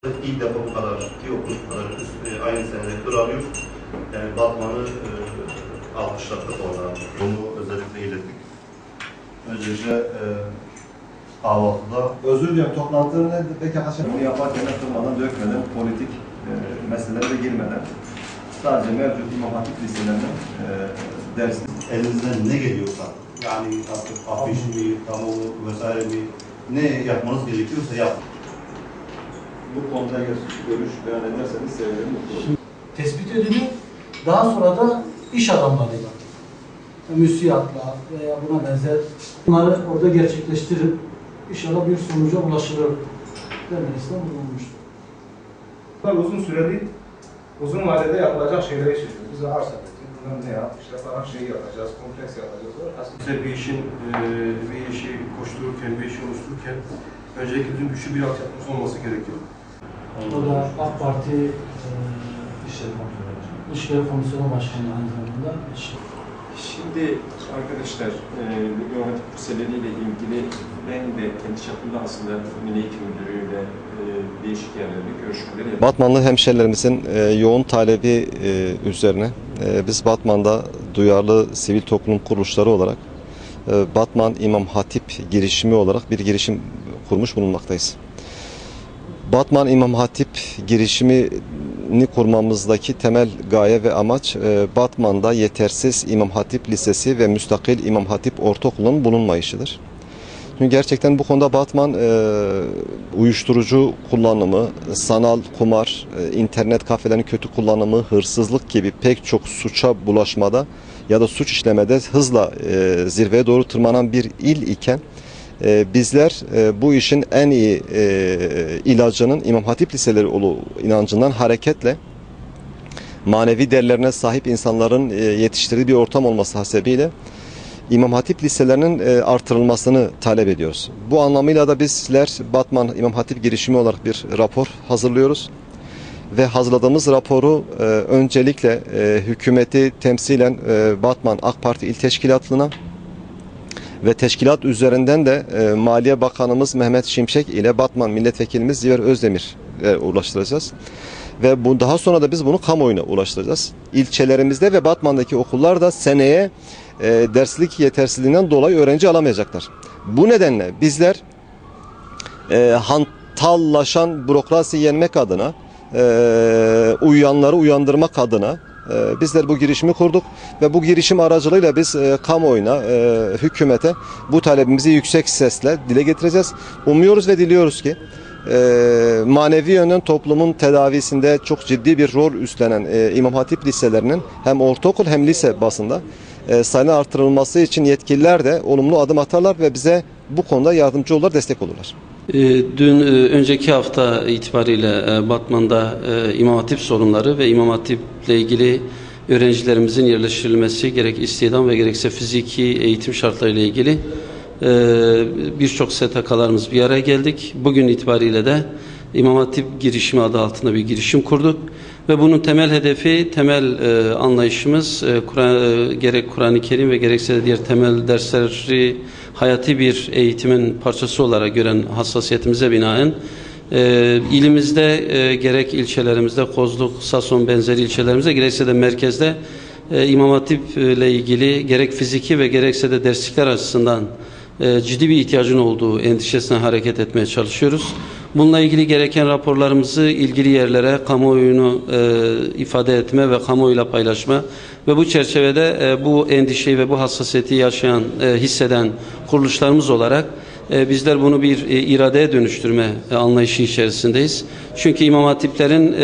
İlk defa bu kadar ciddi okul, bu kadar aynı senede kır alıyor. Yani Batman'ı alkışlattık orada. Bunu özellikle ilettik. Öncelikle kahvaltıda... Özür diliyorum, toplantılarını pek yaklaşık. Bunu yaparken kırmadan, dökmeden, politik meselelere girmeden sadece mevcut İmam Hatip liselerinin dersi. Elinizden ne geliyorsa, yani artık afiş mi, kamuoyu vesaire mi, ne yapmanız gerekiyorsa yapın. Bu konuda görüş beyan ederseniz sevinirim. Tespit ediliyor. Daha sonra da iş adamlarıyla, müsiyatla veya buna benzer bunları orada gerçekleştirip inşallah bir sonuca ulaşılır demesine bulunmuştur. Uzun süreli, uzun vadede yapılacak şeyleri istiyoruz. Bize arsa verin, bundan ne yap, işte falan şeyi yapacağız, kompleks yapacağız. Aslında bir işi koştururken, bir işi oluştururken öncelikle bütün güçlü bir altyapımız olması gerekiyor. O da AK Parti İşleri Komisyonu Başkanı aynı zamanda. Şimdi arkadaşlar, bu İmam Hatip liseleriyle ilgili ben de kendi çapımda aslında Milli Eğitim Müdürü'yle değişik yerlerde görüşmeleri yaptık. Batmanlı hemşerilerimizin yoğun talebi üzerine biz Batman'da duyarlı sivil toplum kuruluşları olarak Batman İmam Hatip girişimi olarak bir girişim kurmuş bulunmaktayız. Batman İmam Hatip girişimini kurmamızdaki temel gaye ve amaç Batman'da yetersiz İmam Hatip Lisesi ve müstakil İmam Hatip Ortaokulu'nun bulunmayışıdır. Çünkü gerçekten bu konuda Batman uyuşturucu kullanımı, sanal kumar, internet kafelerin kötü kullanımı, hırsızlık gibi pek çok suça bulaşmada ya da suç işlemede hızla zirveye doğru tırmanan bir il iken bizler bu işin en iyi ilacının İmam Hatip liseleri olduğu inancından hareketle manevi değerlerine sahip insanların yetiştirdiği bir ortam olması hasebiyle İmam Hatip liselerinin artırılmasını talep ediyoruz. Bu anlamıyla da bizler Batman İmam Hatip girişimi olarak bir rapor hazırlıyoruz. Ve hazırladığımız raporu öncelikle hükümeti temsilen Batman AK Parti İl Teşkilatı'na ve teşkilat üzerinden de Maliye Bakanımız Mehmet Şimşek ile Batman Milletvekilimiz Ziver Özdemir'e ulaştıracağız. Ve daha sonra da biz bunu kamuoyuna ulaştıracağız. İlçelerimizde ve Batman'daki okullar da seneye derslik yetersizliğinden dolayı öğrenci alamayacaklar. Bu nedenle bizler hantallaşan bürokrasiyi yenmek adına, uyuyanları uyandırmak adına bizler bu girişimi kurduk ve bu girişim aracılığıyla biz kamuoyuna, hükümete bu talebimizi yüksek sesle dile getireceğiz. Umuyoruz ve diliyoruz ki manevi yönden toplumun tedavisinde çok ciddi bir rol üstlenen İmam Hatip liselerinin hem ortaokul hem lise basında sayının artırılması için yetkililer de olumlu adım atarlar ve bize bu konuda yardımcı olurlar, destek olurlar. Dün önceki hafta itibariyle Batman'da İmam Hatip sorunları ve İmam Hatip'le ilgili öğrencilerimizin yerleştirilmesi gerek istihdam ve gerekse fiziki eğitim şartlarıyla ilgili birçok STK'larımız bir araya geldik. Bugün itibariyle de İmam Hatip girişimi adı altında bir girişim kurduk. Ve bunun temel hedefi, temel anlayışımız gerek Kur'an-ı Kerim ve gerekse de diğer temel dersleri hayati bir eğitimin parçası olarak gören hassasiyetimize binaen ilimizde gerek ilçelerimizde Kozluk, Sason benzeri ilçelerimizde gerekse de merkezde İmam Hatip ile ilgili gerek fiziki ve gerekse de derslikler açısından ciddi bir ihtiyacın olduğu endişesine hareket etmeye çalışıyoruz. Bununla ilgili gereken raporlarımızı ilgili yerlere kamuoyunu ifade etme ve kamuoyuyla paylaşma ve bu çerçevede bu endişeyi ve bu hassasiyeti yaşayan, hisseden kuruluşlarımız olarak bizler bunu bir iradeye dönüştürme anlayışı içerisindeyiz. Çünkü İmam Hatiplerin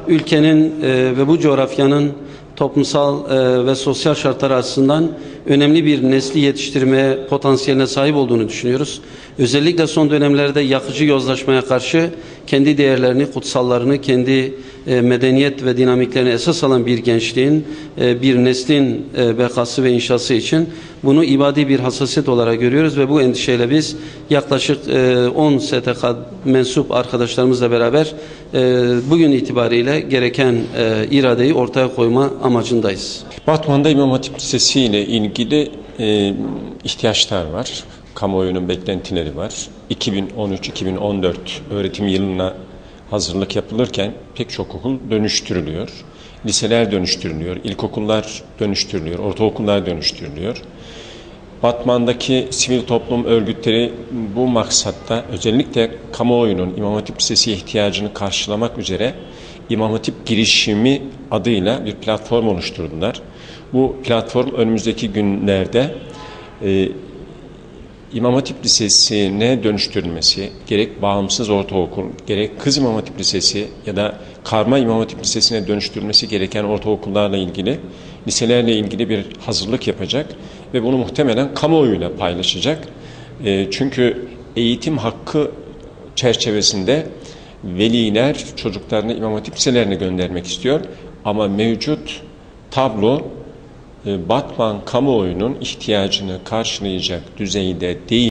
ülkenin ve bu coğrafyanın toplumsal ve sosyal şartlar açısından önemli bir nesli yetiştirmeye potansiyeline sahip olduğunu düşünüyoruz. Özellikle son dönemlerde yakıcı yozlaşmaya karşı kendi değerlerini, kutsallarını, kendi medeniyet ve dinamiklerini esas alan bir gençliğin, bir neslin bekası ve inşası için bunu ibadi bir hassasiyet olarak görüyoruz ve bu endişeyle biz yaklaşık 10 STK mensup arkadaşlarımızla beraber bugün itibariyle gereken iradeyi ortaya koyma amacındayız. Batman'da İmam Hatip Lisesi ile ilgili ihtiyaçlar var. Kamuoyunun beklentileri var. 2013-2014 öğretim yılına hazırlık yapılırken pek çok okul dönüştürülüyor. Liseler dönüştürülüyor, ilkokullar dönüştürülüyor, ortaokullar dönüştürülüyor. Batman'daki sivil toplum örgütleri bu maksatta özellikle kamuoyunun İmam Hatip Lisesi ihtiyacını karşılamak üzere İmam Hatip girişimi adıyla bir platform oluşturdular. Bu platform önümüzdeki günlerde İmam Hatip Lisesi'ne dönüştürülmesi, gerek bağımsız ortaokul, gerek Kız İmam Hatip Lisesi ya da karma İmam Hatip Lisesi'ne dönüştürülmesi gereken ortaokullarla ilgili, liselerle ilgili bir hazırlık yapacak ve bunu muhtemelen kamuoyuyla paylaşacak. Çünkü eğitim hakkı çerçevesinde veliler çocuklarını İmam Hatip liselerine göndermek istiyor ama mevcut tablo Batman kamuoyunun ihtiyacını karşılayacak düzeyde değil.